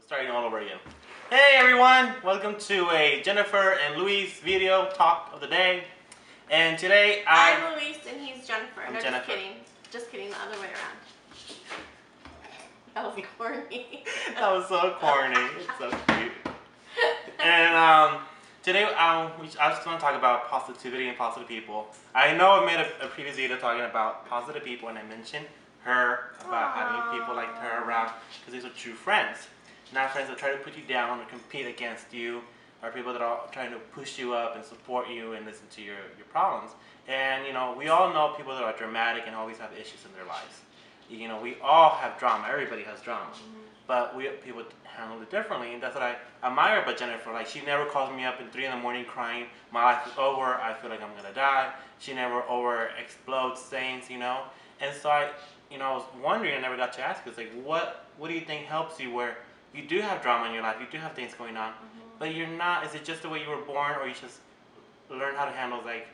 Starting all over again. Hey everyone, welcome to a Jennifer and Luis video talk of the day. And today I'm Luis and he's Jennifer. I'm no, Jennifer. just kidding. Just kidding, the other way around. That was corny. That was so corny. It's so cute. And today I just want to talk about positivity and positive people. I know I made a previous video talking about positive people and I mentioned her about having people like her around because these are true friends. Not friends that try to put you down or compete against you, or people that are trying to push you up and support you and listen to your problems. And you know, we all know people that are dramatic and always have issues in their lives. You know, we all have drama. Everybody has drama. But people handle it differently, and that's what I admire about Jennifer. Like, she never calls me up at 3 in the morning crying, my life is over, I feel like I'm gonna die. She never over explodes things, you know. And so I was wondering, I never got to ask, it's like, what do you think helps you where you do have drama in your life, you do have things going on, but you're not, is it just the way you were born, or you just learn how to handle, like,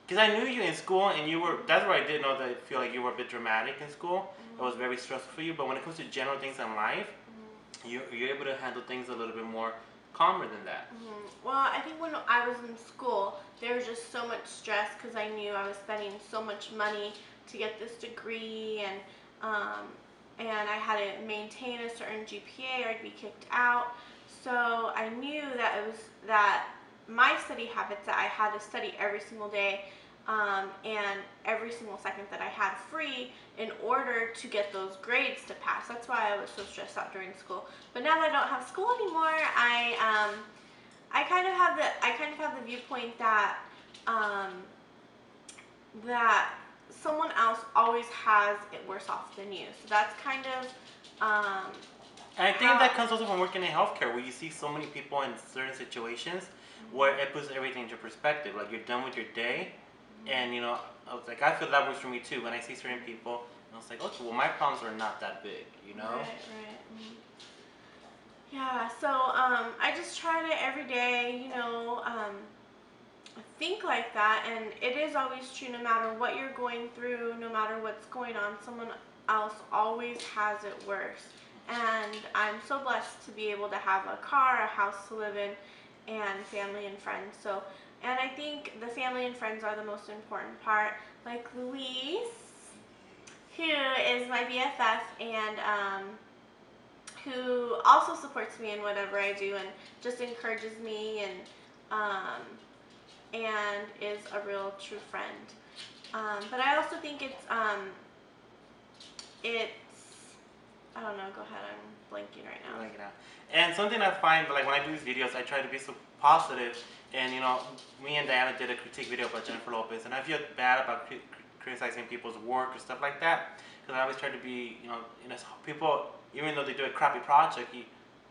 because I knew you in school, and you were, that's where I did know that I feel like you were a bit dramatic in school. It was very stressful for you, but when it comes to general things in life, you're able to handle things a little bit more calmer than that. Well, I think when I was in school, there was just so much stress because I knew I was spending so much money to get this degree, and I had to maintain a certain GPA or I'd be kicked out. So I knew that it was that my study habits, that I had to study every single day and every single second that I had free in order to get those grades to pass. That's why I was so stressed out during school. But now that I don't have school anymore, I kind of have the viewpoint that that someone else always has it worse off than you. So that's kind of and I think that comes also from working in healthcare, where you see so many people in certain situations where it puts everything into perspective. Like, you're done with your day, and you know, I was like, I feel that works for me too. When I see certain people, and I was like, okay, well, my problems are not that big, you know? Right. Yeah, so I just try to every day, think like that, and it is always true. No matter what you're going through, no matter what's going on, someone else always has it worse. And I'm so blessed to be able to have a car, a house to live in, and family and friends. So, and I think the family and friends are the most important part. Like Luis, who is my BFF, and who also supports me in whatever I do and just encourages me, and is a real true friend. But I also think it's I don't know, go ahead, I'm blanking right now. And something I find, like, when I do these videos, I try to be so positive. And you know, me and Diana did a critique video about Jennifer Lopez, and I feel bad about criticizing people's work or stuff like that, because I always try to be, people, even though they do a crappy project,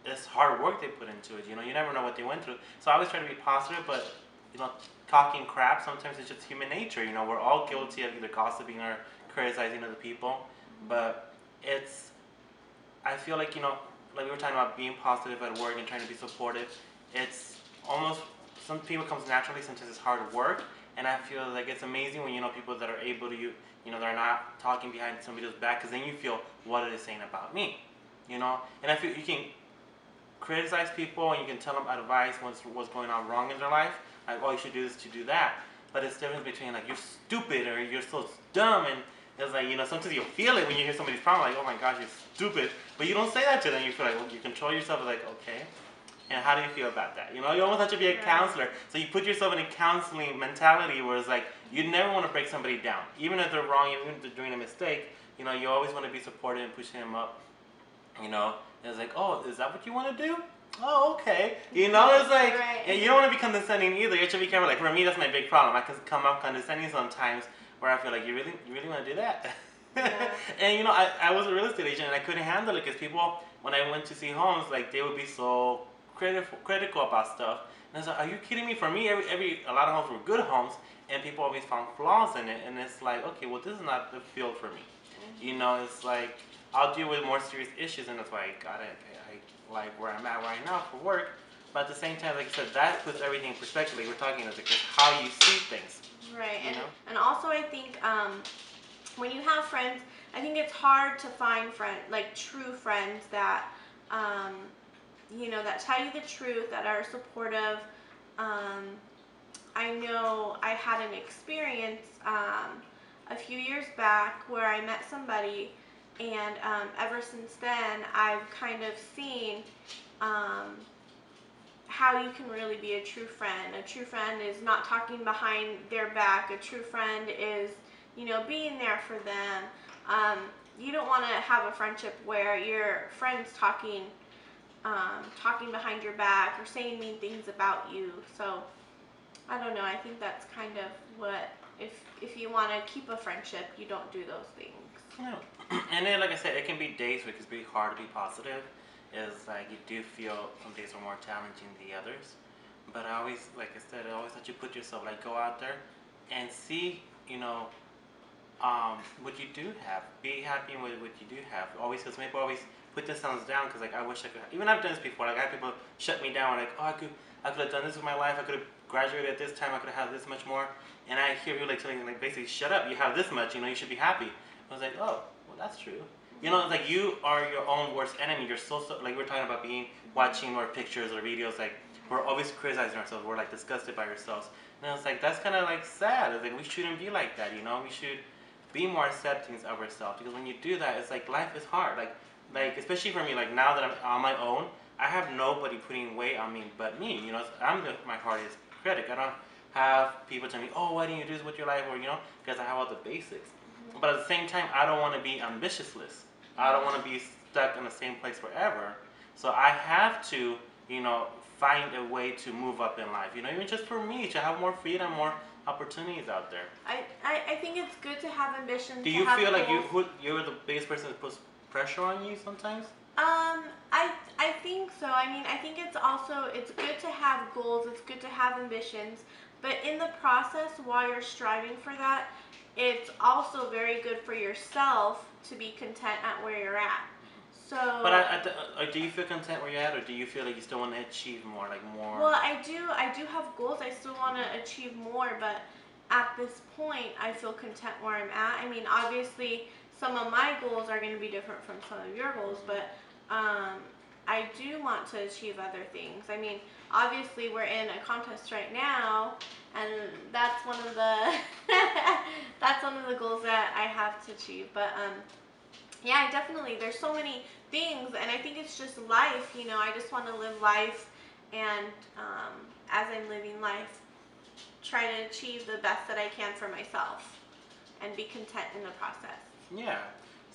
it's hard work they put into it. You know, you never know what they went through. So I always try to be positive, but you know, talking crap, sometimes it's just human nature. You know, we're all guilty of either gossiping or criticizing other people, but I feel like, like we were talking about being positive at work and trying to be supportive, it's almost, some people comes naturally, sometimes it's hard work, and I feel like it's amazing when you know people that are able to, they're not talking behind somebody's back, because then you feel, what are they saying about me, you know? And I feel you can criticize people and you can tell them advice what's going on wrong in their life, like, oh, you should do this, to do that, but it's the difference between, like, you're stupid or you're so dumb, and it's like, sometimes you feel it when you hear somebody's problem, like, oh my gosh, you're stupid, but you don't say that to them. You feel like, well, you control yourself, like, okay, and how do you feel about that? You almost have to be a counselor, so you put yourself in a counseling mentality where it's like, you never want to break somebody down, even if they're wrong, even if they're doing a mistake, you always want to be supportive and pushing them up, and it's like, oh, is that what you want to do? Oh, okay. It's like, and you don't want to be condescending either. You have to be careful. Like, for me, that's my big problem. I can come off condescending sometimes, where I feel like, you really want to do that? Yeah. And I was a real estate agent, and I couldn't handle it, because people, when I went to see homes, like, they would be so critical about stuff. And I was like, are you kidding me? For me, a lot of homes were good homes, and people always found flaws in it. And it's like, okay, well, this is not the field for me. It's like, I'll deal with more serious issues, and that's why I like where I'm at right now for work. But at the same time, like I said, that puts everything in perspective. Like, we're talking about how you see things. Right, and also I think when you have friends, I think it's hard to find true friends that that tell you the truth, that are supportive. I know I had an experience a few years back where I met somebody, and ever since then I've kind of seen how you can really be a true friend. A true friend is not talking behind their back. A true friend is, being there for them. You don't want to have a friendship where your friend's talking behind your back or saying mean things about you. So I don't know. I think that's kind of what, if you want to keep a friendship, you don't do those things. Yeah. And then, like I said, it can be days where it's really hard to be positive. It's like you do feel some days are more challenging than the others. But I always, like I said, I always let you put yourself, like, go out there and see, what you do have. Be happy with what you do have. Always, because people always put themselves down because, like, I wish I could. Even I've done this before. Like, I had people shut me down. Like, oh, I could have done this with my life. I could have graduated at this time. I could have had this much more. And I hear people like telling me, like, basically, shut up. You have this much. You should be happy. I was like, oh, well, that's true. It's like you are your own worst enemy. You're so like we're talking about watching more pictures or videos. Like, we're always criticizing ourselves. We're like disgusted by ourselves. And it's like that's kind of like sad. It's like we shouldn't be like that. We should be more accepting of ourselves, because when you do that, it's like life is hard. Like especially for me, like now that I'm on my own, I have nobody putting weight on me but me. I'm my hardest critic. I don't have people tell me, oh, why didn't you do this with your life, or because I have all the basics. But at the same time, I don't want to be ambitionless. I don't want to be stuck in the same place forever. So I have to, find a way to move up in life. Even just for me, to have more freedom, more opportunities out there. I think it's good to have ambition. Do you feel like you're the biggest person that puts pressure on you sometimes? I think so. I mean, I think it's good to have goals. It's good to have ambitions. But in the process, while you're striving for that, it's also very good for yourself to be content at where you're at. So. But do you feel content where you're at, or do you feel like you still want to achieve more, like more? Well, I do have goals. I still want to achieve more, but at this point, I feel content where I'm at. I mean, obviously, some of my goals are going to be different from some of your goals, but I do want to achieve other things. I mean, obviously, we're in a contest right now, and that's one of the that's one of the goals that I have to achieve. But yeah, definitely. There's so many things, and I think it's just life. I just want to live life, and as I'm living life, try to achieve the best that I can for myself, and be content in the process. Yeah.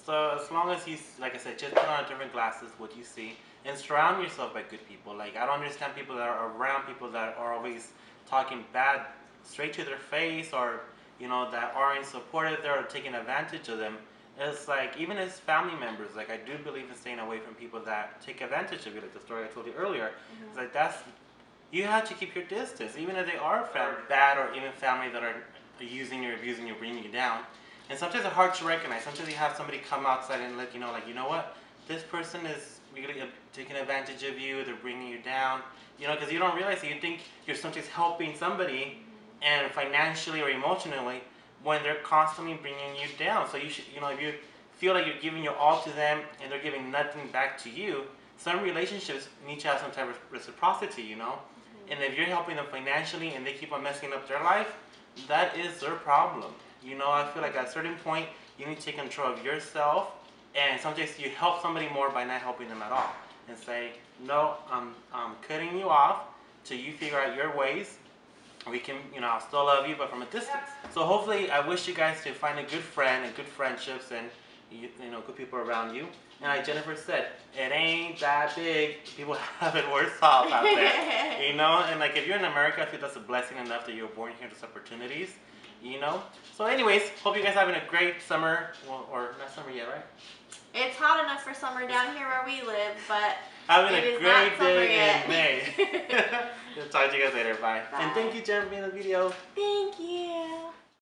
So as long as you, like I said, just put on different glasses, what you see, and surround yourself by good people. Like, I don't understand people that are around people that are always talking bad straight to their face, or that aren't supportive, they're taking advantage of them. It's like, even as family members, like, I do believe in staying away from people that take advantage of you, like the story I told you earlier. Mm-hmm. It's like, you have to keep your distance, even if they are bad, or even family that are using you, abusing you, bringing you down. And sometimes it's hard to recognize. Sometimes you have somebody come outside and let you know, like, you know what, this person is really taking advantage of you, they're bringing you down, because you don't realize it. You think you're sometimes helping somebody, and financially or emotionally, when they're constantly bringing you down. So you should, if you feel like you're giving your all to them and they're giving nothing back to you, some relationships need to have some type of reciprocity, And if you're helping them financially and they keep on messing up their life, that is their problem. I feel like at a certain point, you need to take control of yourself, and sometimes you help somebody more by not helping them at all. And say, no, I'm cutting you off till you figure out your ways. We can, I'll still love you, but from a distance. So hopefully, I wish you guys to find a good friend and good friendships, and good people around you. And like Jennifer said, it ain't that big. People have it worse off out there, And like, if you're in America, I feel that's a blessing enough that you were born here, there's opportunities, So anyways, hope you guys having a great summer, or not summer yet, right? It's hot enough for summer down here where we live, but having it a is great not summer day yet. in May. Talk to you guys later. Bye. Bye. And thank you, Jen, for being in the video. Thank you.